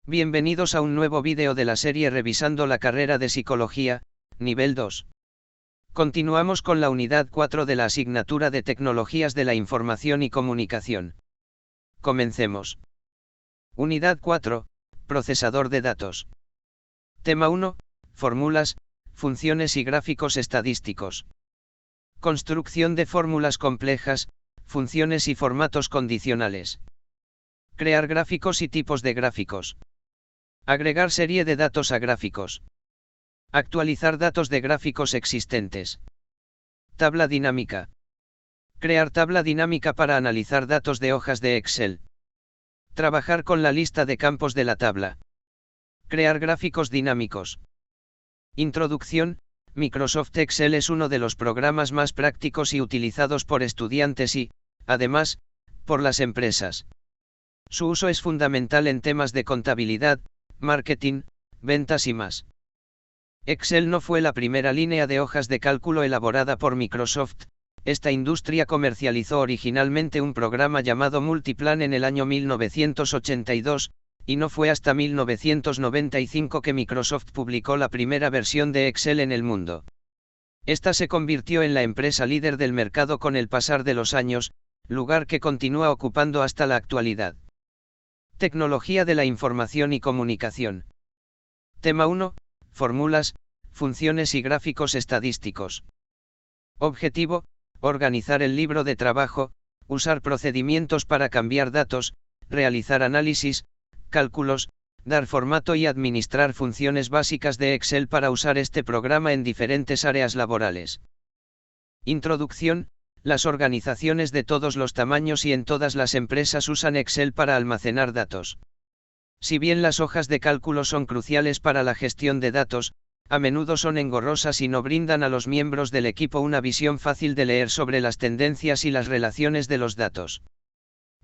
Bienvenidos a un nuevo vídeo de la serie Revisando la carrera de Psicología, nivel 2. Continuamos con la unidad 4 de la asignatura de Tecnologías de la Información y Comunicación. Comencemos. Unidad 4, Procesador de datos. Tema 1, Fórmulas, funciones y gráficos estadísticos. Construcción de fórmulas complejas, funciones y formatos condicionales. Crear gráficos y tipos de gráficos. Agregar serie de datos a gráficos. Actualizar datos de gráficos existentes. Tabla dinámica. Crear tabla dinámica para analizar datos de hojas de Excel. Trabajar con la lista de campos de la tabla. Crear gráficos dinámicos. Introducción. Microsoft Excel es uno de los programas más prácticos y utilizados por estudiantes y, además, por las empresas. Su uso es fundamental en temas de contabilidad, marketing, ventas y más. Excel no fue la primera línea de hojas de cálculo elaborada por Microsoft. Esta industria comercializó originalmente un programa llamado Multiplan en el año 1982, y no fue hasta 1995 que Microsoft publicó la primera versión de Excel en el mundo. Esta se convirtió en la empresa líder del mercado con el pasar de los años, lugar que continúa ocupando hasta la actualidad. Tecnología de la información y comunicación. Tema 1, Fórmulas, funciones y gráficos estadísticos. Objetivo, organizar el libro de trabajo, usar procedimientos para cambiar datos, realizar análisis, cálculos, dar formato y administrar funciones básicas de Excel para usar este programa en diferentes áreas laborales. Introducción. Las organizaciones de todos los tamaños y en todas las empresas usan Excel para almacenar datos. Si bien las hojas de cálculo son cruciales para la gestión de datos, a menudo son engorrosas y no brindan a los miembros del equipo una visión fácil de leer sobre las tendencias y las relaciones de los datos.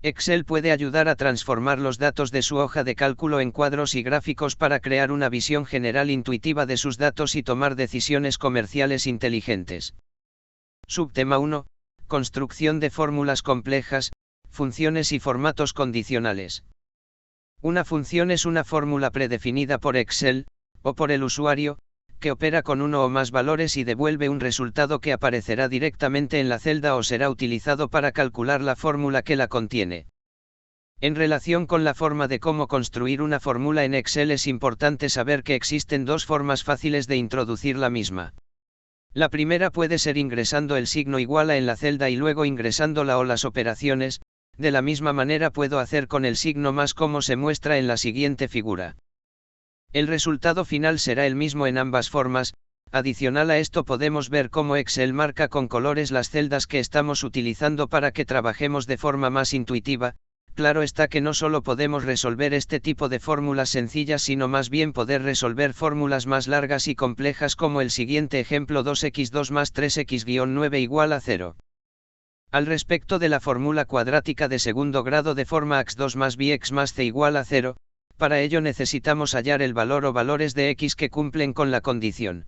Excel puede ayudar a transformar los datos de su hoja de cálculo en cuadros y gráficos para crear una visión general intuitiva de sus datos y tomar decisiones comerciales inteligentes. Subtema 1. Construcción de fórmulas complejas, funciones y formatos condicionales. Una función es una fórmula predefinida por Excel, o por el usuario, que opera con uno o más valores y devuelve un resultado que aparecerá directamente en la celda o será utilizado para calcular la fórmula que la contiene. En relación con la forma de cómo construir una fórmula en Excel es importante saber que existen dos formas fáciles de introducir la misma. La primera puede ser ingresando el signo igual a en la celda y luego ingresando la o las operaciones. De la misma manera puedo hacer con el signo más como se muestra en la siguiente figura. El resultado final será el mismo en ambas formas. Adicional a esto podemos ver cómo Excel marca con colores las celdas que estamos utilizando para que trabajemos de forma más intuitiva. Claro está que no solo podemos resolver este tipo de fórmulas sencillas sino más bien poder resolver fórmulas más largas y complejas como el siguiente ejemplo 2x2 más 3x-9 igual a 0. Al respecto de la fórmula cuadrática de segundo grado de forma x2 más bx más c igual a 0, para ello necesitamos hallar el valor o valores de x que cumplen con la condición.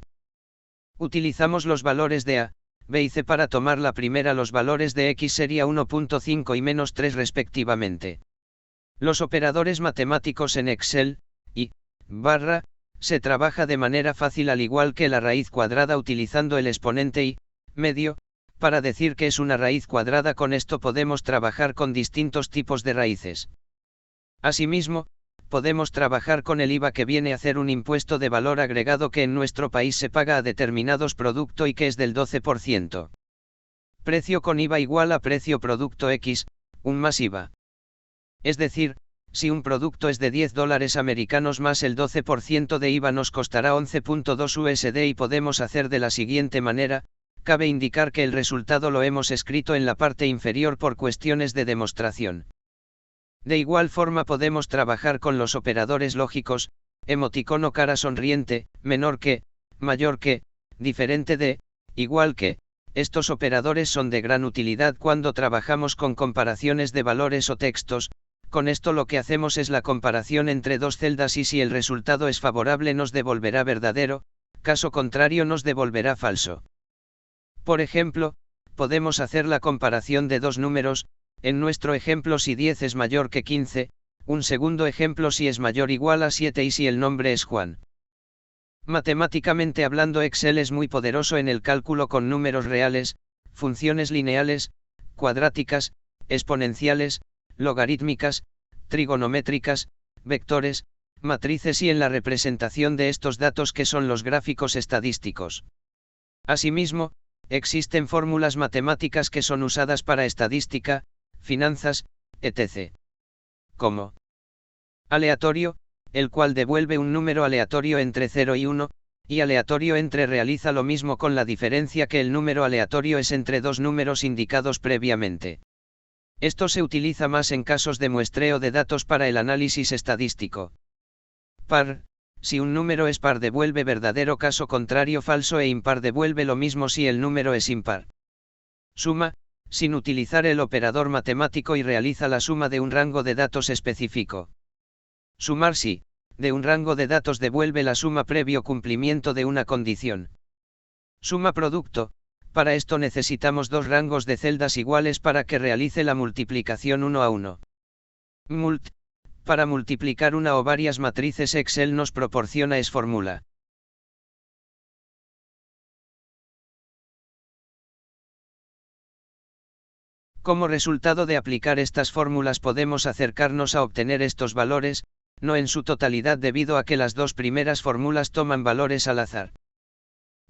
Utilizamos los valores de a, b y c para tomar la primera. Los valores de x sería 1.5 y menos 3 respectivamente. Los operadores matemáticos en Excel, y, barra, se trabaja de manera fácil al igual que la raíz cuadrada utilizando el exponente y, medio, para decir que es una raíz cuadrada. Con esto podemos trabajar con distintos tipos de raíces. Asimismo, podemos trabajar con el IVA, que viene a ser un impuesto de valor agregado que en nuestro país se paga a determinados productos y que es del 12%. Precio con IVA igual a precio producto X, 1 más IVA. Es decir, si un producto es de $10 americanos más el 12% de IVA nos costará 11.2 USD y podemos hacer de la siguiente manera. Cabe indicar que el resultado lo hemos escrito en la parte inferior por cuestiones de demostración. De igual forma podemos trabajar con los operadores lógicos, emoticono cara sonriente, menor que, mayor que, diferente de, igual que. Estos operadores son de gran utilidad cuando trabajamos con comparaciones de valores o textos. Con esto lo que hacemos es la comparación entre dos celdas y si el resultado es favorable nos devolverá verdadero, caso contrario nos devolverá falso. Por ejemplo, podemos hacer la comparación de dos números. En nuestro ejemplo, si 10 es mayor que 15, Un segundo ejemplo: si es mayor o igual a 7 y si el nombre es Juan. Matemáticamente hablando, Excel es muy poderoso en el cálculo con números reales, funciones lineales, cuadráticas, exponenciales, logarítmicas, trigonométricas, vectores, matrices y en la representación de estos datos que son los gráficos estadísticos. Asimismo, existen fórmulas matemáticas que son usadas para estadística, finanzas, etc. Como aleatorio, el cual devuelve un número aleatorio entre 0 y 1, y aleatorio entre realiza lo mismo con la diferencia que el número aleatorio es entre dos números indicados previamente. Esto se utiliza más en casos de muestreo de datos para el análisis estadístico. Par, si un número es par devuelve verdadero, caso contrario falso, e impar devuelve lo mismo si el número es impar. Suma, sin utilizar el operador matemático y realiza la suma de un rango de datos específico. Sumar, si, de un rango de datos devuelve la suma previo cumplimiento de una condición. Suma producto, para esto necesitamos dos rangos de celdas iguales para que realice la multiplicación 1 a 1. Mult, para multiplicar una o varias matrices Excel nos proporciona es fórmula. Como resultado de aplicar estas fórmulas podemos acercarnos a obtener estos valores, no en su totalidad debido a que las dos primeras fórmulas toman valores al azar.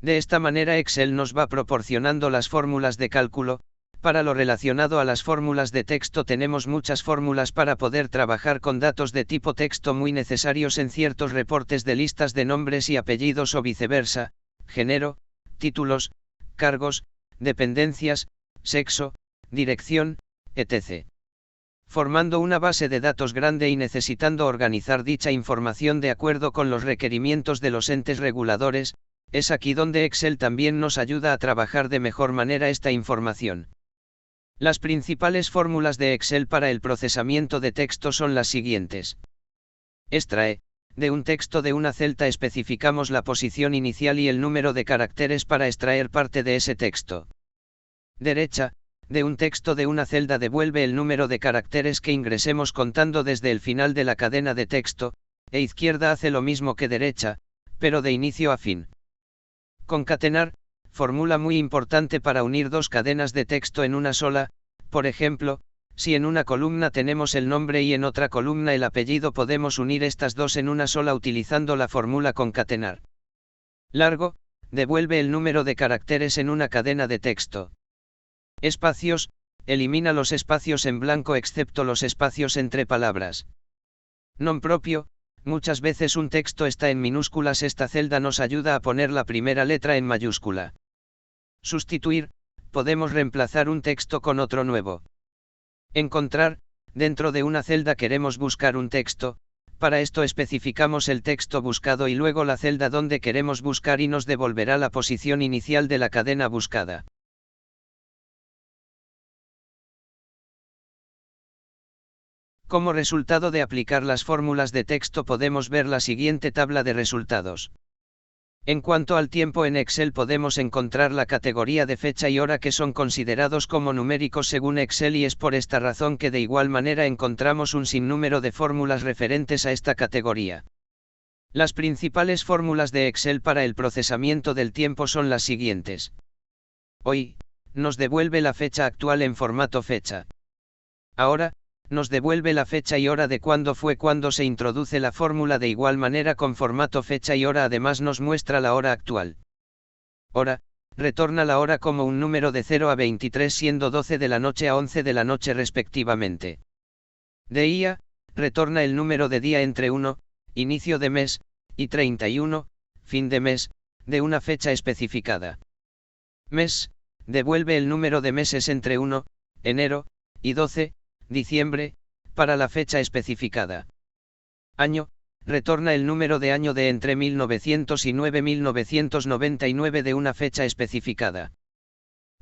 De esta manera Excel nos va proporcionando las fórmulas de cálculo. Para lo relacionado a las fórmulas de texto tenemos muchas fórmulas para poder trabajar con datos de tipo texto muy necesarios en ciertos reportes de listas de nombres y apellidos o viceversa, género, títulos, cargos, dependencias, sexo, dirección, etc. Formando una base de datos grande y necesitando organizar dicha información de acuerdo con los requerimientos de los entes reguladores, es aquí donde Excel también nos ayuda a trabajar de mejor manera esta información. Las principales fórmulas de Excel para el procesamiento de texto son las siguientes. Extrae, de un texto de una celda especificamos la posición inicial y el número de caracteres para extraer parte de ese texto. Derecha, de un texto de una celda devuelve el número de caracteres que ingresemos contando desde el final de la cadena de texto, e izquierda hace lo mismo que derecha, pero de inicio a fin. Concatenar, fórmula muy importante para unir dos cadenas de texto en una sola. Por ejemplo, si en una columna tenemos el nombre y en otra columna el apellido, podemos unir estas dos en una sola utilizando la fórmula concatenar. Largo, devuelve el número de caracteres en una cadena de texto. Espacios, elimina los espacios en blanco excepto los espacios entre palabras. Non propio, muchas veces un texto está en minúsculas, esta celda nos ayuda a poner la primera letra en mayúscula. Sustituir, podemos reemplazar un texto con otro nuevo. Encontrar, dentro de una celda queremos buscar un texto, para esto especificamos el texto buscado y luego la celda donde queremos buscar y nos devolverá la posición inicial de la cadena buscada. Como resultado de aplicar las fórmulas de texto podemos ver la siguiente tabla de resultados. En cuanto al tiempo en Excel podemos encontrar la categoría de fecha y hora que son considerados como numéricos según Excel y es por esta razón que de igual manera encontramos un sinnúmero de fórmulas referentes a esta categoría. Las principales fórmulas de Excel para el procesamiento del tiempo son las siguientes. Hoy, nos devuelve la fecha actual en formato fecha. Ahora, nos devuelve la fecha y hora de cuándo fue cuando se introduce la fórmula de igual manera con formato fecha y hora, además nos muestra la hora actual. Hora, retorna la hora como un número de 0 a 23 siendo 12 de la noche a 11 de la noche respectivamente. Día, retorna el número de día entre 1, inicio de mes, y 31, fin de mes, de una fecha especificada. Mes, devuelve el número de meses entre 1, enero, y 12, diciembre, para la fecha especificada. Año, retorna el número de año de entre 1900 y 1999 de una fecha especificada.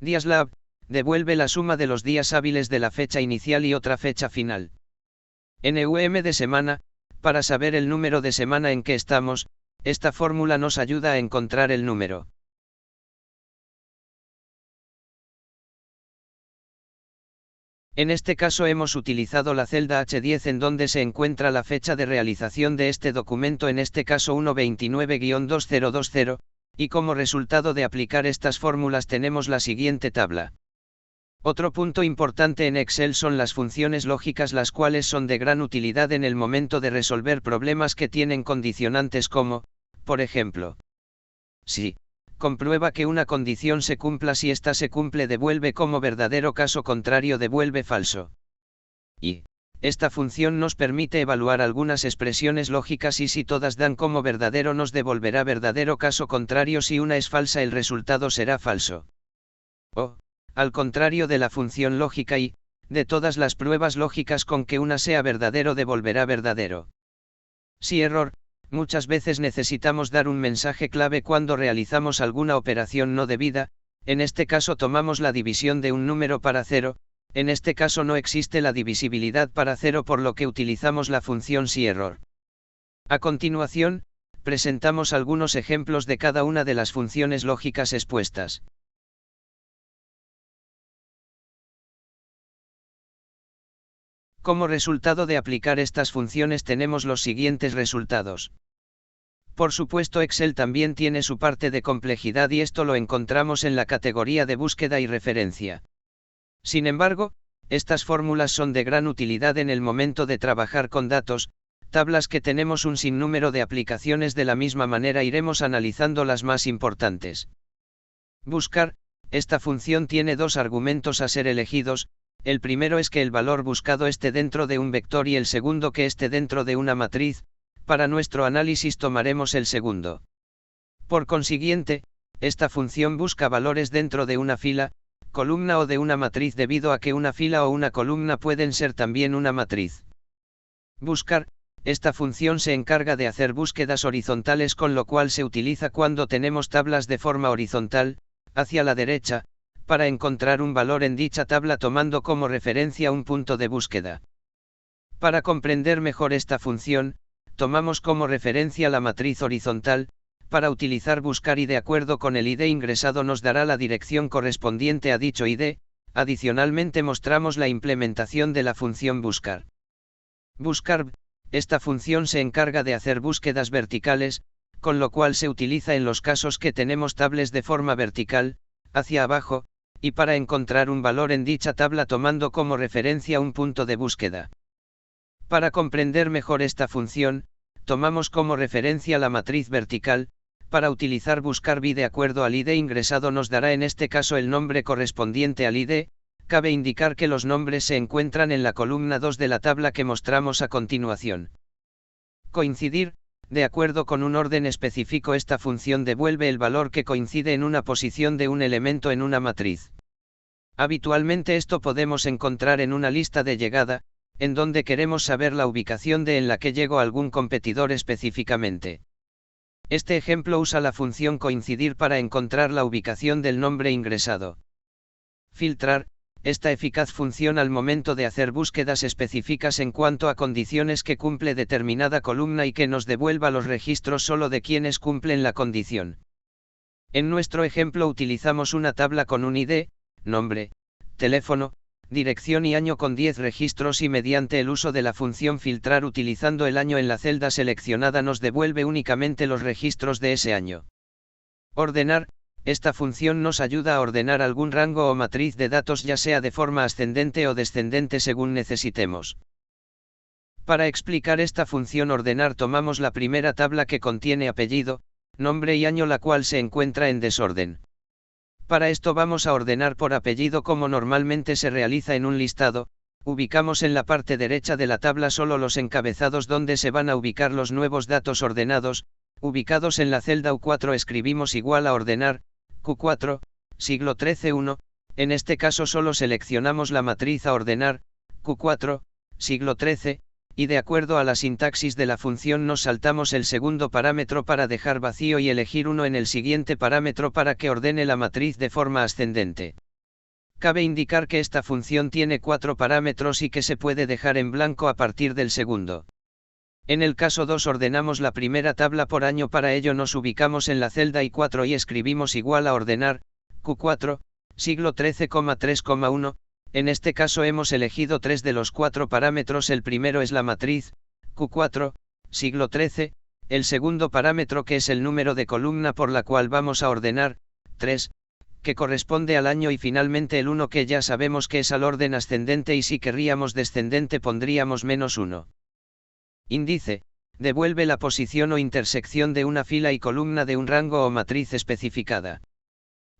Días-lab, devuelve la suma de los días hábiles de la fecha inicial y otra fecha final. NUM de semana, para saber el número de semana en que estamos, esta fórmula nos ayuda a encontrar el número. En este caso hemos utilizado la celda H10 en donde se encuentra la fecha de realización de este documento, en este caso 1/29-2020, y como resultado de aplicar estas fórmulas tenemos la siguiente tabla. Otro punto importante en Excel son las funciones lógicas, las cuales son de gran utilidad en el momento de resolver problemas que tienen condicionantes como, por ejemplo, si comprueba que una condición se cumpla, si ésta se cumple devuelve como verdadero, caso contrario devuelve falso. Y esta función nos permite evaluar algunas expresiones lógicas y si todas dan como verdadero nos devolverá verdadero, caso contrario si una es falsa el resultado será falso. O, al contrario de la función lógica y, de todas las pruebas lógicas con que una sea verdadero devolverá verdadero. Si error, muchas veces necesitamos dar un mensaje clave cuando realizamos alguna operación no debida, en este caso tomamos la división de un número para 0, en este caso no existe la divisibilidad para 0 por lo que utilizamos la función si error. A continuación, presentamos algunos ejemplos de cada una de las funciones lógicas expuestas. Como resultado de aplicar estas funciones tenemos los siguientes resultados. Por supuesto, Excel también tiene su parte de complejidad y esto lo encontramos en la categoría de búsqueda y referencia. Sin embargo, estas fórmulas son de gran utilidad en el momento de trabajar con datos, tablas que tenemos un sinnúmero de aplicaciones. De la misma manera iremos analizando las más importantes. Buscar, esta función tiene dos argumentos a ser elegidos. El primero es que el valor buscado esté dentro de un vector y el segundo que esté dentro de una matriz. Para nuestro análisis tomaremos el segundo. Por consiguiente, esta función busca valores dentro de una fila, columna o de una matriz debido a que una fila o una columna pueden ser también una matriz. Buscar, esta función se encarga de hacer búsquedas horizontales, con lo cual se utiliza cuando tenemos tablas de forma horizontal, hacia la derecha, para encontrar un valor en dicha tabla tomando como referencia un punto de búsqueda. Para comprender mejor esta función, tomamos como referencia la matriz horizontal, para utilizar buscar y de acuerdo con el ID ingresado nos dará la dirección correspondiente a dicho ID, adicionalmente mostramos la implementación de la función buscar. Buscar, esta función se encarga de hacer búsquedas verticales, con lo cual se utiliza en los casos que tenemos tablas de forma vertical, hacia abajo, y para encontrar un valor en dicha tabla tomando como referencia un punto de búsqueda. Para comprender mejor esta función, tomamos como referencia la matriz vertical, para utilizar buscar by de acuerdo al ID ingresado nos dará en este caso el nombre correspondiente al ID, cabe indicar que los nombres se encuentran en la columna 2 de la tabla que mostramos a continuación. Coincidir, de acuerdo con un orden específico esta función devuelve el valor que coincide en una posición de un elemento en una matriz. Habitualmente esto podemos encontrar en una lista de llegada, en donde queremos saber la ubicación de en la que llegó algún competidor específicamente. Este ejemplo usa la función coincidir para encontrar la ubicación del nombre ingresado. Filtrar, esta eficaz función al momento de hacer búsquedas específicas en cuanto a condiciones que cumple determinada columna y que nos devuelva los registros solo de quienes cumplen la condición. En nuestro ejemplo utilizamos una tabla con un ID, nombre, teléfono, dirección y año con 10 registros y mediante el uso de la función filtrar utilizando el año en la celda seleccionada nos devuelve únicamente los registros de ese año. Ordenar, esta función nos ayuda a ordenar algún rango o matriz de datos ya sea de forma ascendente o descendente según necesitemos. Para explicar esta función ordenar tomamos la primera tabla que contiene apellido, nombre y año la cual se encuentra en desorden. Para esto vamos a ordenar por apellido como normalmente se realiza en un listado, ubicamos en la parte derecha de la tabla solo los encabezados donde se van a ubicar los nuevos datos ordenados, ubicados en la celda U4 escribimos igual a ordenar, Q4, siglo XIII 1, en este caso solo seleccionamos la matriz a ordenar, Q4, siglo XIII, y de acuerdo a la sintaxis de la función nos saltamos el segundo parámetro para dejar vacío y elegir uno en el siguiente parámetro para que ordene la matriz de forma ascendente. Cabe indicar que esta función tiene 4 parámetros y que se puede dejar en blanco a partir del segundo. En el caso 2 ordenamos la primera tabla por año, para ello nos ubicamos en la celda I4 y escribimos igual a ordenar, Q4, siglo XIII, 3,1, En este caso hemos elegido 3 de los 4 parámetros. El primero es la matriz, Q4, siglo XIII, el segundo parámetro que es el número de columna por la cual vamos a ordenar, 3, que corresponde al año, y finalmente el 1 que ya sabemos que es al orden ascendente, y si querríamos descendente pondríamos -1. Índice, devuelve la posición o intersección de una fila y columna de un rango o matriz especificada.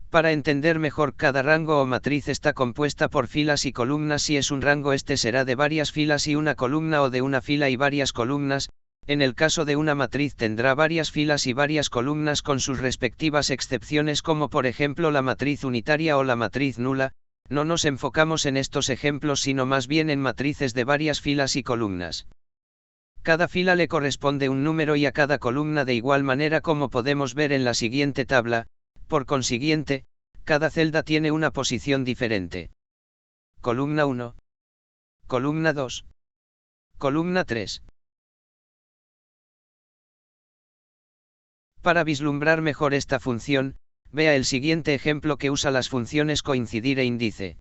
Para entender mejor, cada rango o matriz está compuesta por filas y columnas. Si es un rango, este será de varias filas y una columna, o de una fila y varias columnas. En el caso de una matriz tendrá varias filas y varias columnas con sus respectivas excepciones, como por ejemplo la matriz unitaria o la matriz nula. No nos enfocamos en estos ejemplos, sino más bien en matrices de varias filas y columnas. Cada fila le corresponde un número y a cada columna de igual manera, como podemos ver en la siguiente tabla. Por consiguiente, cada celda tiene una posición diferente. Columna 1. Columna 2. Columna 3. Para vislumbrar mejor esta función, vea el siguiente ejemplo que usa las funciones coincidir e índice.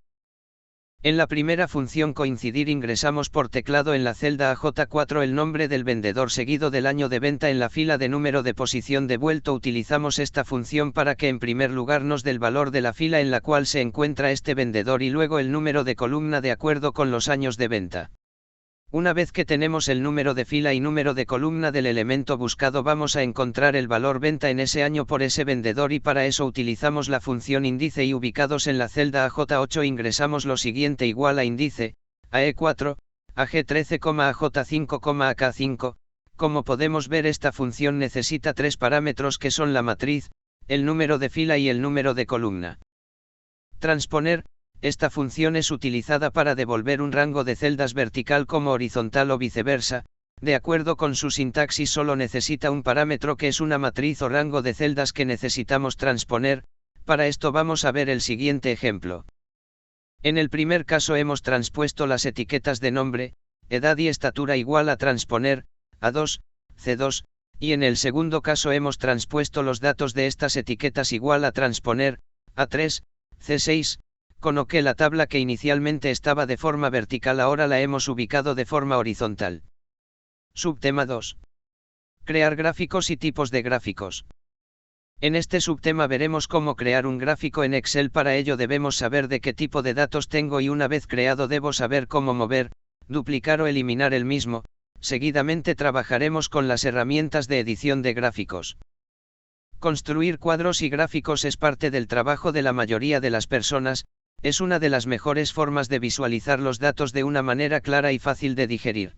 En la primera función coincidir ingresamos por teclado en la celda AJ4 el nombre del vendedor seguido del año de venta. En la fila de número de posición devuelto utilizamos esta función para que en primer lugar nos dé el valor de la fila en la cual se encuentra este vendedor y luego el número de columna de acuerdo con los años de venta. Una vez que tenemos el número de fila y número de columna del elemento buscado, vamos a encontrar el valor venta en ese año por ese vendedor, y para eso utilizamos la función índice, y ubicados en la celda AJ8 ingresamos lo siguiente: igual a índice, AE4, AG13, AJ5, AK5. Como podemos ver, esta función necesita 3 parámetros que son la matriz, el número de fila y el número de columna. Transponer. Esta función es utilizada para devolver un rango de celdas vertical como horizontal o viceversa. De acuerdo con su sintaxis, solo necesita un parámetro que es una matriz o rango de celdas que necesitamos transponer. Para esto vamos a ver el siguiente ejemplo. En el primer caso hemos transpuesto las etiquetas de nombre, edad y estatura igual a transponer, A2, C2, y en el segundo caso hemos transpuesto los datos de estas etiquetas igual a transponer, A3, C6, con lo que la tabla que inicialmente estaba de forma vertical ahora la hemos ubicado de forma horizontal. Subtema 2. Crear gráficos y tipos de gráficos. En este subtema veremos cómo crear un gráfico en Excel. Para ello debemos saber de qué tipo de datos tengo, y una vez creado debo saber cómo mover, duplicar o eliminar el mismo. Seguidamente trabajaremos con las herramientas de edición de gráficos. Construir cuadros y gráficos es parte del trabajo de la mayoría de las personas. Es una de las mejores formas de visualizar los datos de una manera clara y fácil de digerir.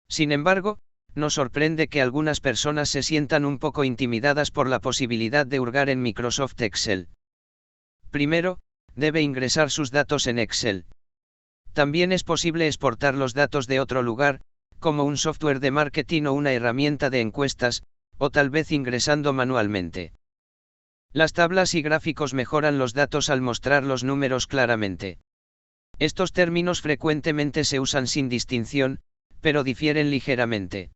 Sin embargo, nos sorprende que algunas personas se sientan un poco intimidadas por la posibilidad de hurgar en Microsoft Excel. Primero, debe ingresar sus datos en Excel. También es posible exportar los datos de otro lugar, como un software de marketing o una herramienta de encuestas, o tal vez ingresando manualmente. Las tablas y gráficos mejoran los datos al mostrar los números claramente. Estos términos frecuentemente se usan sin distinción, pero difieren ligeramente.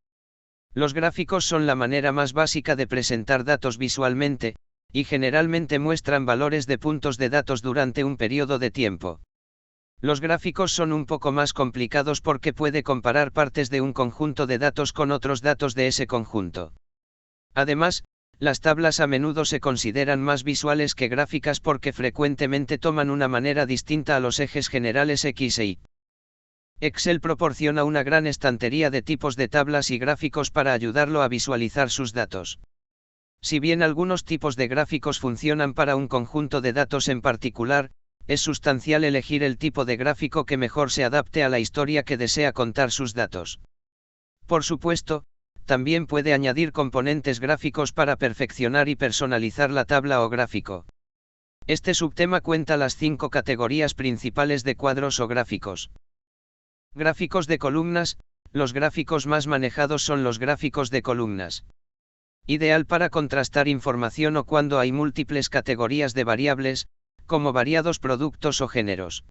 Los gráficos son la manera más básica de presentar datos visualmente, y generalmente muestran valores de puntos de datos durante un periodo de tiempo. Los gráficos son un poco más complicados porque puede comparar partes de un conjunto de datos con otros datos de ese conjunto. Además, las tablas a menudo se consideran más visuales que gráficas porque frecuentemente toman una manera distinta a los ejes generales X e Y. Excel proporciona una gran estantería de tipos de tablas y gráficos para ayudarlo a visualizar sus datos. Si bien algunos tipos de gráficos funcionan para un conjunto de datos en particular, es sustancial elegir el tipo de gráfico que mejor se adapte a la historia que desea contar sus datos. Por supuesto, también puede añadir componentes gráficos para perfeccionar y personalizar la tabla o gráfico. Este subtema cuenta las 5 categorías principales de cuadros o gráficos. Gráficos de columnas. Los gráficos más manejados son los gráficos de columnas. Ideal para contrastar información o cuando hay múltiples categorías de variables, como variados productos o géneros.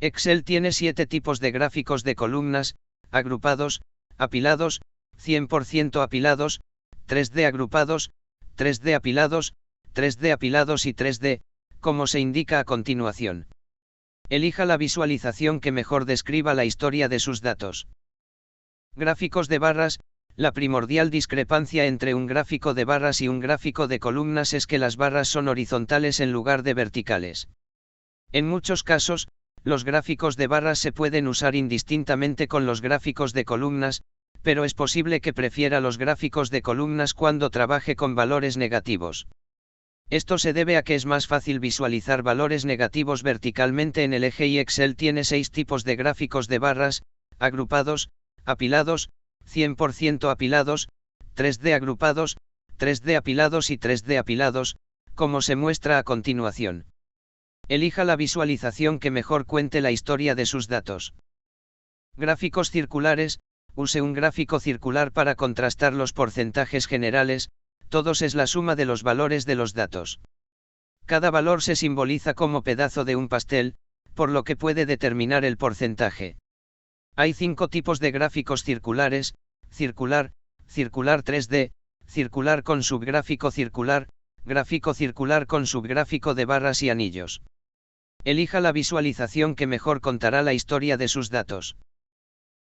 Excel tiene 7 tipos de gráficos de columnas: agrupados, apilados, 100% apilados, 3D agrupados, 3D apilados, 3D apilados y 3D, como se indica a continuación. Elija la visualización que mejor describa la historia de sus datos. Gráficos de barras. La primordial discrepancia entre un gráfico de barras y un gráfico de columnas es que las barras son horizontales en lugar de verticales. En muchos casos, los gráficos de barras se pueden usar indistintamente con los gráficos de columnas, pero es posible que prefiera los gráficos de columnas cuando trabaje con valores negativos. Esto se debe a que es más fácil visualizar valores negativos verticalmente en el eje y Excel tiene 6 tipos de gráficos de barras: agrupados, apilados, 100% apilados, 3D agrupados, 3D apilados y 3D apilados, como se muestra a continuación. Elija la visualización que mejor cuente la historia de sus datos. Gráficos circulares. Use un gráfico circular para contrastar los porcentajes generales, todos es la suma de los valores de los datos. Cada valor se simboliza como pedazo de un pastel, por lo que puede determinar el porcentaje. Hay 5 tipos de gráficos circulares: circular, circular 3D, circular con subgráfico circular, gráfico circular con subgráfico de barras y anillos. Elija la visualización que mejor contará la historia de sus datos.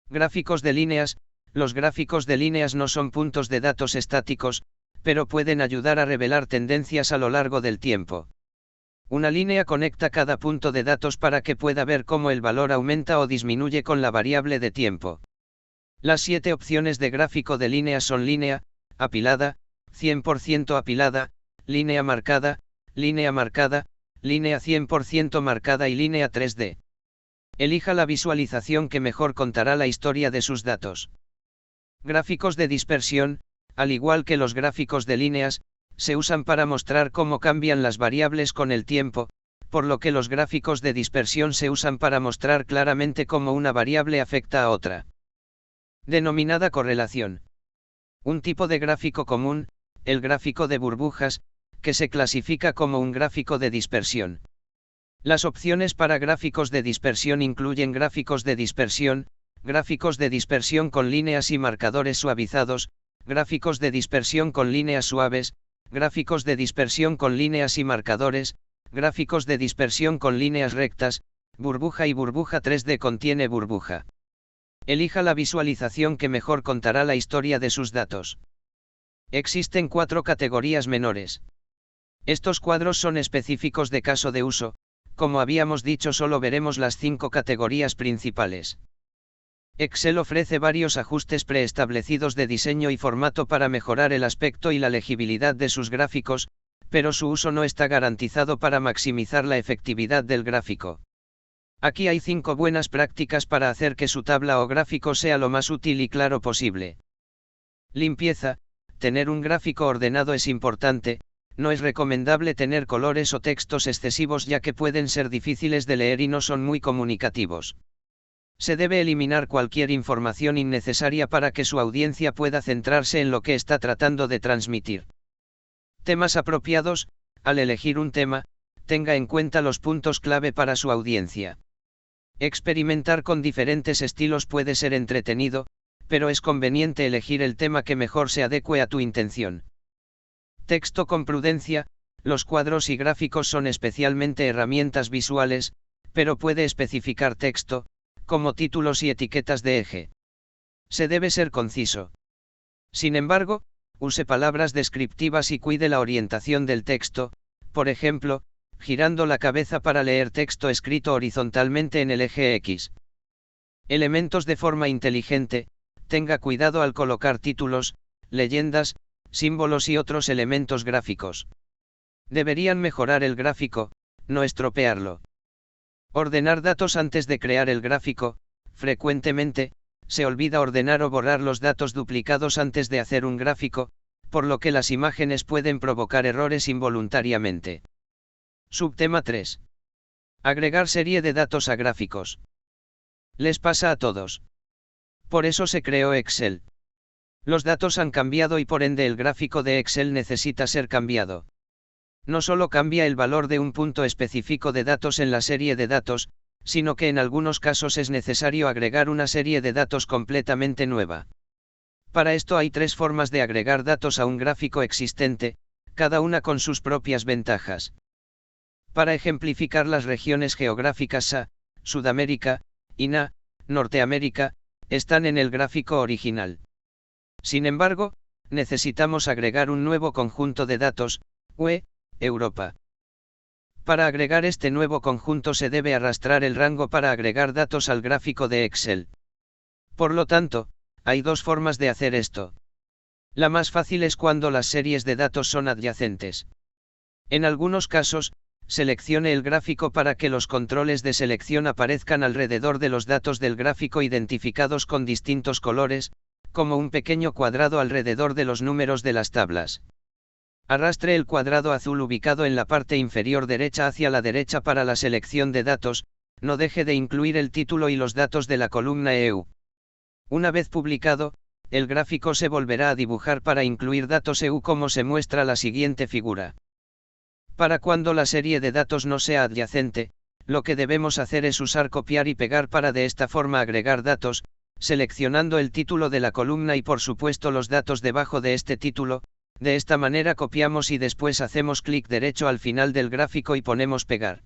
Gráficos de líneas. Los gráficos de líneas no son puntos de datos estáticos, pero pueden ayudar a revelar tendencias a lo largo del tiempo. Una línea conecta cada punto de datos para que pueda ver cómo el valor aumenta o disminuye con la variable de tiempo. Las 7 opciones de gráfico de líneas son línea, apilada, 100% apilada, línea marcada, línea 100% marcada y línea 3D. Elija la visualización que mejor contará la historia de sus datos. Gráficos de dispersión. Al igual que los gráficos de líneas, se usan para mostrar cómo cambian las variables con el tiempo, por lo que los gráficos de dispersión se usan para mostrar claramente cómo una variable afecta a otra. Denominada correlación. Un tipo de gráfico común, el gráfico de burbujas, que se clasifica como un gráfico de dispersión. Las opciones para gráficos de dispersión incluyen gráficos de dispersión con líneas y marcadores suavizados, gráficos de dispersión con líneas suaves, gráficos de dispersión con líneas y marcadores, gráficos de dispersión con líneas rectas, burbuja y burbuja 3D contiene burbuja. Elija la visualización que mejor contará la historia de sus datos. Existen 4 categorías menores. Estos cuadros son específicos de caso de uso, como habíamos dicho solo veremos las 5 categorías principales. Excel ofrece varios ajustes preestablecidos de diseño y formato para mejorar el aspecto y la legibilidad de sus gráficos, pero su uso no está garantizado para maximizar la efectividad del gráfico. Aquí hay 5 buenas prácticas para hacer que su tabla o gráfico sea lo más útil y claro posible. Limpieza. Tener un gráfico ordenado es importante, no es recomendable tener colores o textos excesivos ya que pueden ser difíciles de leer y no son muy comunicativos. Se debe eliminar cualquier información innecesaria para que su audiencia pueda centrarse en lo que está tratando de transmitir. Temas apropiados. Al elegir un tema, tenga en cuenta los puntos clave para su audiencia. Experimentar con diferentes estilos puede ser entretenido, pero es conveniente elegir el tema que mejor se adecue a tu intención. Texto con prudencia. Los cuadros y gráficos son especialmente herramientas visuales, pero puede especificar texto, como títulos y etiquetas de eje. Se debe ser conciso. Sin embargo, use palabras descriptivas y cuide la orientación del texto, por ejemplo, girando la cabeza para leer texto escrito horizontalmente en el eje X. Elementos de forma inteligente. Tenga cuidado al colocar títulos, leyendas, símbolos y otros elementos gráficos. Deberían mejorar el gráfico, no estropearlo. Ordenar datos antes de crear el gráfico. Frecuentemente, se olvida ordenar o borrar los datos duplicados antes de hacer un gráfico, por lo que las imágenes pueden provocar errores involuntariamente. Subtema 3. Agregar serie de datos a gráficos. Les pasa a todos. Por eso se creó Excel. Los datos han cambiado y por ende el gráfico de Excel necesita ser cambiado. No solo cambia el valor de un punto específico de datos en la serie de datos, sino que en algunos casos es necesario agregar una serie de datos completamente nueva. Para esto hay 3 formas de agregar datos a un gráfico existente, cada una con sus propias ventajas. Para ejemplificar las regiones geográficas A, Sudamérica, y NA, Norteamérica, están en el gráfico original. Sin embargo, necesitamos agregar un nuevo conjunto de datos, UE, Europa. Para agregar este nuevo conjunto se debe arrastrar el rango para agregar datos al gráfico de Excel. Por lo tanto, hay dos formas de hacer esto. La más fácil es cuando las series de datos son adyacentes. En algunos casos, seleccione el gráfico para que los controles de selección aparezcan alrededor de los datos del gráfico identificados con distintos colores, como un pequeño cuadrado alrededor de los números de las tablas. Arrastre el cuadrado azul ubicado en la parte inferior derecha hacia la derecha para la selección de datos, no deje de incluir el título y los datos de la columna EU. Una vez publicado, el gráfico se volverá a dibujar para incluir datos EU como se muestra la siguiente figura. Para cuando la serie de datos no sea adyacente, lo que debemos hacer es usar copiar y pegar para de esta forma agregar datos, seleccionando el título de la columna y por supuesto los datos debajo de este título. De esta manera copiamos y después hacemos clic derecho al final del gráfico y ponemos pegar.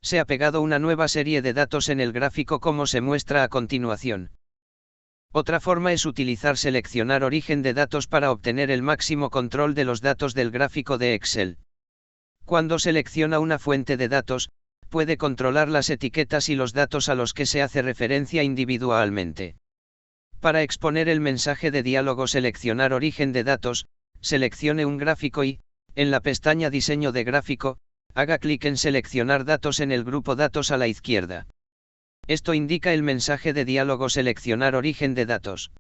Se ha pegado una nueva serie de datos en el gráfico como se muestra a continuación. Otra forma es utilizar seleccionar origen de datos para obtener el máximo control de los datos del gráfico de Excel. Cuando selecciona una fuente de datos, puede controlar las etiquetas y los datos a los que se hace referencia individualmente. Para exponer el mensaje de diálogo seleccionar origen de datos, seleccione un gráfico y, en la pestaña Diseño de gráfico, haga clic en Seleccionar datos en el grupo Datos a la izquierda. Esto indica el mensaje de diálogo Seleccionar origen de datos.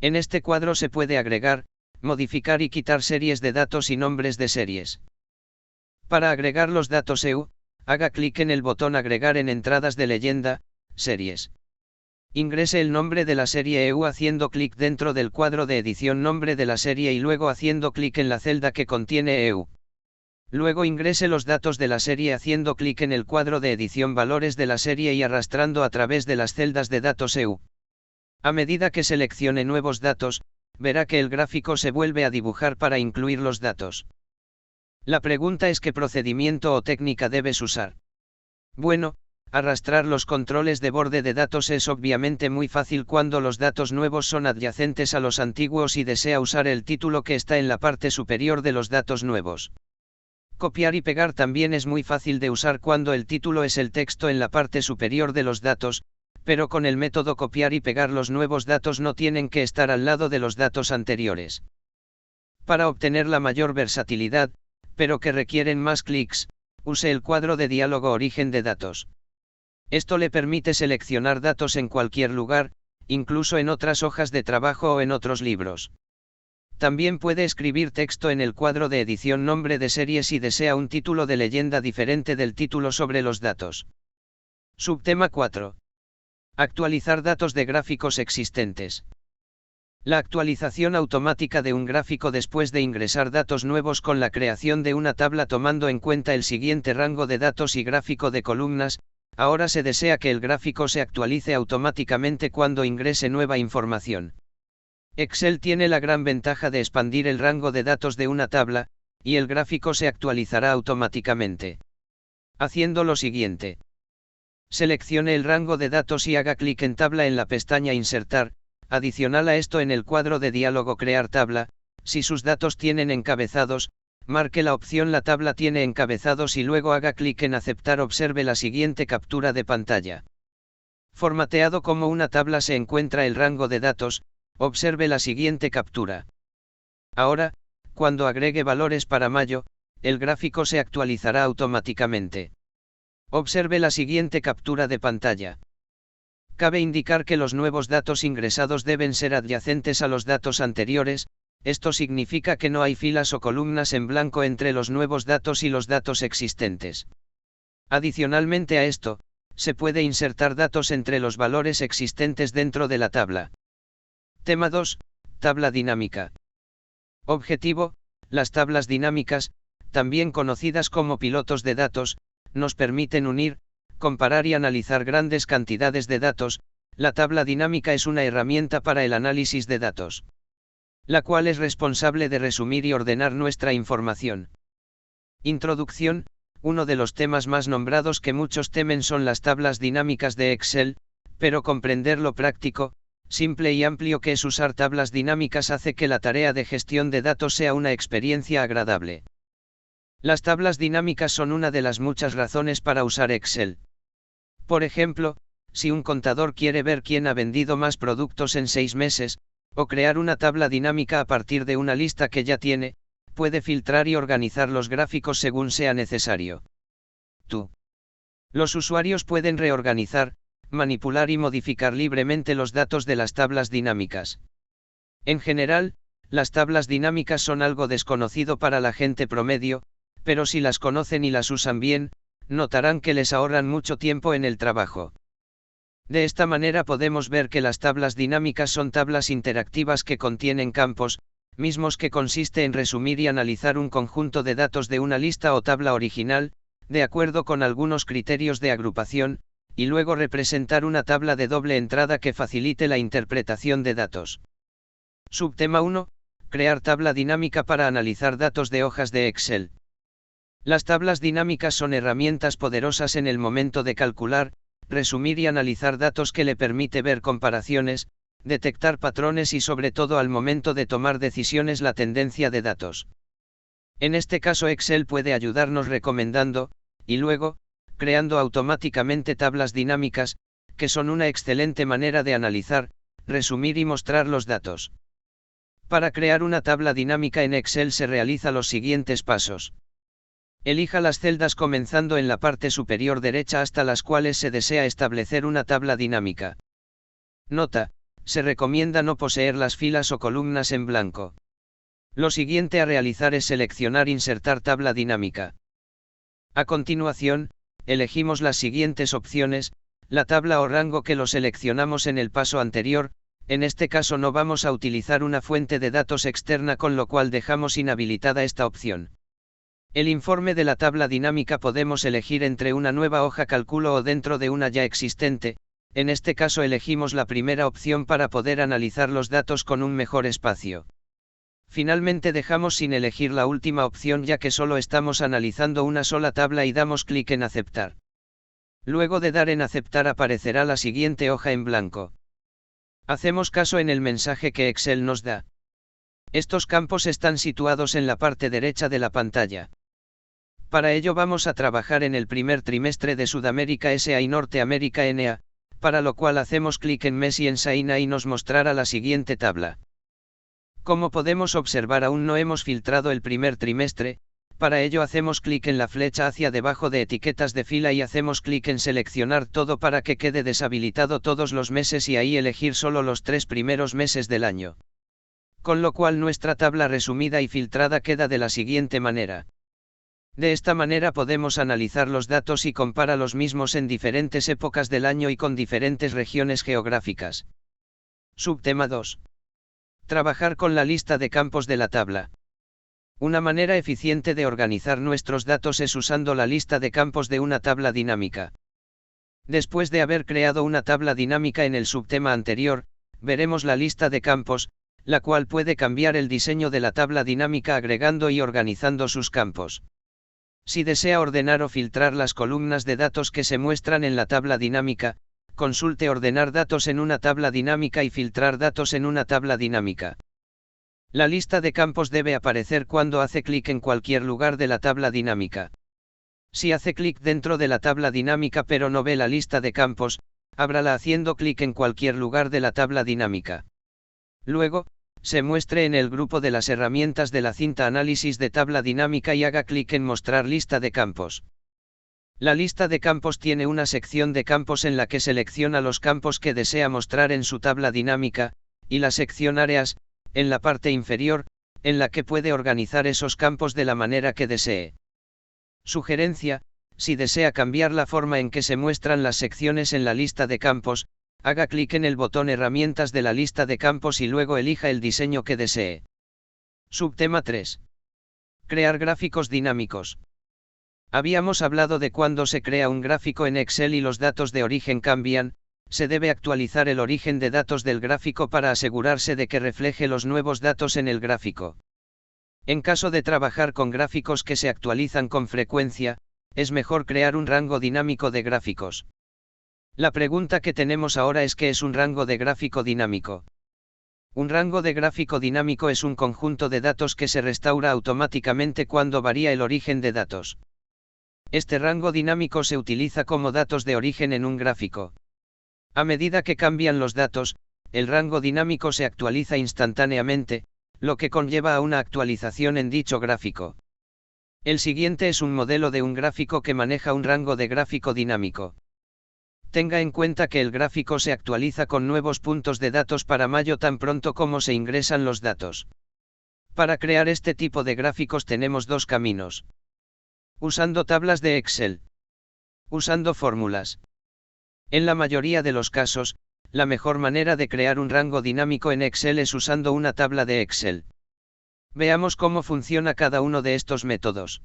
En este cuadro se puede agregar, modificar y quitar series de datos y nombres de series. Para agregar los datos EU, haga clic en el botón Agregar en Entradas de leyenda, Series. Ingrese el nombre de la serie EU haciendo clic dentro del cuadro de edición Nombre de la serie y luego haciendo clic en la celda que contiene EU. Luego ingrese los datos de la serie haciendo clic en el cuadro de edición Valores de la serie y arrastrando a través de las celdas de datos EU. A medida que seleccione nuevos datos, verá que el gráfico se vuelve a dibujar para incluir los datos. La pregunta es ¿qué procedimiento o técnica debes usar? Bueno, arrastrar los controles de borde de datos es obviamente muy fácil cuando los datos nuevos son adyacentes a los antiguos y desea usar el título que está en la parte superior de los datos nuevos. Copiar y pegar también es muy fácil de usar cuando el título es el texto en la parte superior de los datos, pero con el método copiar y pegar los nuevos datos no tienen que estar al lado de los datos anteriores. Para obtener la mayor versatilidad, pero que requieren más clics, use el cuadro de diálogo Origen de datos. Esto le permite seleccionar datos en cualquier lugar, incluso en otras hojas de trabajo o en otros libros. También puede escribir texto en el cuadro de edición Nombre de serie si desea un título de leyenda diferente del título sobre los datos. Subtema 4. Actualizar datos de gráficos existentes. La actualización automática de un gráfico después de ingresar datos nuevos con la creación de una tabla tomando en cuenta el siguiente rango de datos y gráfico de columnas. Ahora se desea que el gráfico se actualice automáticamente cuando ingrese nueva información. Excel tiene la gran ventaja de expandir el rango de datos de una tabla, y el gráfico se actualizará automáticamente. Haciendo lo siguiente. Seleccione el rango de datos y haga clic en Tabla en la pestaña Insertar. Adicional a esto en el cuadro de diálogo Crear tabla, si sus datos tienen encabezados, marque la opción La tabla tiene encabezados y luego haga clic en Aceptar. Observe la siguiente captura de pantalla. Formateado como una tabla se encuentra el rango de datos, observe la siguiente captura. Ahora, cuando agregue valores para mayo, el gráfico se actualizará automáticamente. Observe la siguiente captura de pantalla. Cabe indicar que los nuevos datos ingresados deben ser adyacentes a los datos anteriores. Esto significa que no hay filas o columnas en blanco entre los nuevos datos y los datos existentes. Adicionalmente a esto, se puede insertar datos entre los valores existentes dentro de la tabla. Tema 2. Tabla dinámica. Objetivo: las tablas dinámicas, también conocidas como pilotos de datos, nos permiten unir, comparar y analizar grandes cantidades de datos. La tabla dinámica es una herramienta para el análisis de datos, la cual es responsable de resumir y ordenar nuestra información. Introducción: Uno de los temas más nombrados que muchos temen son las tablas dinámicas de Excel, pero comprender lo práctico, simple y amplio que es usar tablas dinámicas hace que la tarea de gestión de datos sea una experiencia agradable. Las tablas dinámicas son una de las muchas razones para usar Excel. Por ejemplo, si un contador quiere ver quién ha vendido más productos en 6 meses, o crear una tabla dinámica a partir de una lista que ya tiene, puede filtrar y organizar los gráficos según sea necesario. Los usuarios pueden reorganizar, manipular y modificar libremente los datos de las tablas dinámicas. En general, las tablas dinámicas son algo desconocido para la gente promedio, pero si las conocen y las usan bien, notarán que les ahorran mucho tiempo en el trabajo. De esta manera podemos ver que las tablas dinámicas son tablas interactivas que contienen campos, mismos que consiste en resumir y analizar un conjunto de datos de una lista o tabla original, de acuerdo con algunos criterios de agrupación, y luego representar una tabla de doble entrada que facilite la interpretación de datos. Subtema 1. Crear tabla dinámica para analizar datos de hojas de Excel. Las tablas dinámicas son herramientas poderosas en el momento de calcular, resumir y analizar datos que le permite ver comparaciones, detectar patrones y sobre todo al momento de tomar decisiones la tendencia de datos. En este caso Excel puede ayudarnos recomendando, y luego, creando automáticamente tablas dinámicas, que son una excelente manera de analizar, resumir y mostrar los datos. Para crear una tabla dinámica en Excel se realiza los siguientes pasos. Elija las celdas comenzando en la parte superior derecha hasta las cuales se desea establecer una tabla dinámica. Nota: se recomienda no poseer las filas o columnas en blanco. Lo siguiente a realizar es seleccionar Insertar tabla dinámica. A continuación, elegimos las siguientes opciones, la tabla o rango que lo seleccionamos en el paso anterior, en este caso no vamos a utilizar una fuente de datos externa con lo cual dejamos inhabilitada esta opción. El informe de la tabla dinámica podemos elegir entre una nueva hoja cálculo o dentro de una ya existente, en este caso elegimos la primera opción para poder analizar los datos con un mejor espacio. Finalmente dejamos sin elegir la última opción ya que solo estamos analizando una sola tabla y damos clic en Aceptar. Luego de dar en Aceptar aparecerá la siguiente hoja en blanco. Hacemos caso en el mensaje que Excel nos da. Estos campos están situados en la parte derecha de la pantalla. Para ello vamos a trabajar en el primer trimestre de Sudamérica SA y Norteamérica NA, para lo cual hacemos clic en Mes y en Sign y nos mostrará la siguiente tabla. Como podemos observar aún no hemos filtrado el primer trimestre, para ello hacemos clic en la flecha hacia debajo de etiquetas de fila y hacemos clic en seleccionar todo para que quede deshabilitado todos los meses y ahí elegir solo los 3 primeros meses del año. Con lo cual nuestra tabla resumida y filtrada queda de la siguiente manera. De esta manera podemos analizar los datos y comparar los mismos en diferentes épocas del año y con diferentes regiones geográficas. Subtema 2. Trabajar con la lista de campos de la tabla. Una manera eficiente de organizar nuestros datos es usando la lista de campos de una tabla dinámica. Después de haber creado una tabla dinámica en el subtema anterior, veremos la lista de campos, la cual puede cambiar el diseño de la tabla dinámica agregando y organizando sus campos. Si desea ordenar o filtrar las columnas de datos que se muestran en la tabla dinámica, consulte Ordenar datos en una tabla dinámica y Filtrar datos en una tabla dinámica. La lista de campos debe aparecer cuando hace clic en cualquier lugar de la tabla dinámica. Si hace clic dentro de la tabla dinámica pero no ve la lista de campos, ábrala haciendo clic en cualquier lugar de la tabla dinámica. Luego, se muestre en el grupo de las herramientas de la cinta Análisis de tabla dinámica y haga clic en Mostrar lista de campos. La lista de campos tiene una sección de campos en la que selecciona los campos que desea mostrar en su tabla dinámica, y la sección Áreas, en la parte inferior, en la que puede organizar esos campos de la manera que desee. Sugerencia: si desea cambiar la forma en que se muestran las secciones en la lista de campos, haga clic en el botón Herramientas de la lista de campos y luego elija el diseño que desee. Subtema 3. Crear gráficos dinámicos. Habíamos hablado de cuando se crea un gráfico en Excel y los datos de origen cambian, se debe actualizar el origen de datos del gráfico para asegurarse de que refleje los nuevos datos en el gráfico. En caso de trabajar con gráficos que se actualizan con frecuencia, es mejor crear un rango dinámico de gráficos. La pregunta que tenemos ahora es: ¿qué es un rango de gráfico dinámico? Un rango de gráfico dinámico es un conjunto de datos que se restaura automáticamente cuando varía el origen de datos. Este rango dinámico se utiliza como datos de origen en un gráfico. A medida que cambian los datos, el rango dinámico se actualiza instantáneamente, lo que conlleva a una actualización en dicho gráfico. El siguiente es un modelo de un gráfico que maneja un rango de gráfico dinámico. Tenga en cuenta que el gráfico se actualiza con nuevos puntos de datos para mayo tan pronto como se ingresan los datos. Para crear este tipo de gráficos tenemos dos caminos. Usando tablas de Excel. Usando fórmulas. En la mayoría de los casos, la mejor manera de crear un rango dinámico en Excel es usando una tabla de Excel. Veamos cómo funciona cada uno de estos métodos.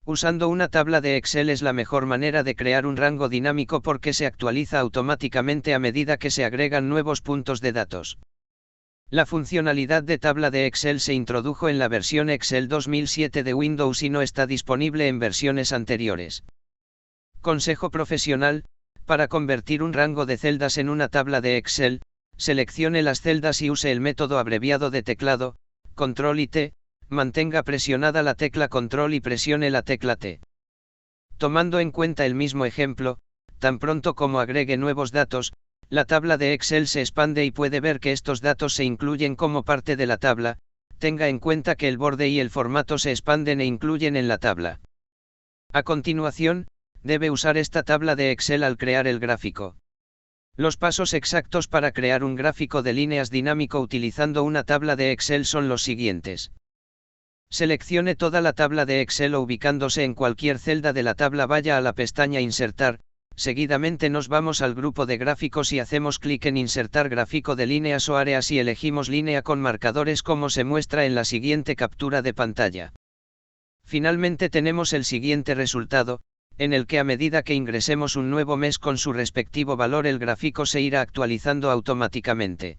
Usando una tabla de Excel es la mejor manera de crear un rango dinámico porque se actualiza automáticamente a medida que se agregan nuevos puntos de datos. La funcionalidad de tabla de Excel se introdujo en la versión Excel 2007 de Windows y no está disponible en versiones anteriores. Consejo profesional: para convertir un rango de celdas en una tabla de Excel, seleccione las celdas y use el método abreviado de teclado, Control y T, mantenga presionada la tecla Control y presione la tecla T. Tomando en cuenta el mismo ejemplo, tan pronto como agregue nuevos datos, la tabla de Excel se expande y puede ver que estos datos se incluyen como parte de la tabla. Tenga en cuenta que el borde y el formato se expanden e incluyen en la tabla. A continuación, debe usar esta tabla de Excel al crear el gráfico. Los pasos exactos para crear un gráfico de líneas dinámico utilizando una tabla de Excel son los siguientes. Seleccione toda la tabla de Excel o ubicándose en cualquier celda de la tabla vaya a la pestaña Insertar, seguidamente nos vamos al grupo de gráficos y hacemos clic en Insertar gráfico de líneas o áreas y elegimos línea con marcadores como se muestra en la siguiente captura de pantalla. Finalmente tenemos el siguiente resultado, en el que a medida que ingresemos un nuevo mes con su respectivo valor el gráfico se irá actualizando automáticamente.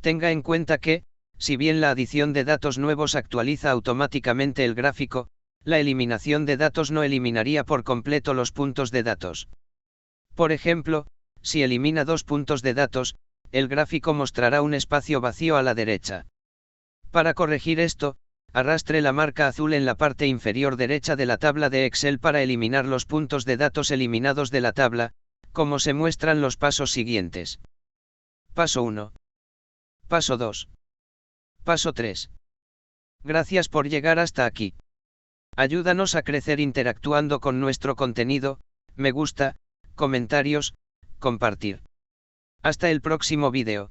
Tenga en cuenta que, si bien la adición de datos nuevos actualiza automáticamente el gráfico, la eliminación de datos no eliminaría por completo los puntos de datos. Por ejemplo, si elimina dos puntos de datos, el gráfico mostrará un espacio vacío a la derecha. Para corregir esto, arrastre la marca azul en la parte inferior derecha de la tabla de Excel para eliminar los puntos de datos eliminados de la tabla, como se muestran los pasos siguientes. Paso 1. Paso 2. Paso 3. Gracias por llegar hasta aquí. Ayúdanos a crecer interactuando con nuestro contenido, me gusta, comentarios, compartir. Hasta el próximo vídeo.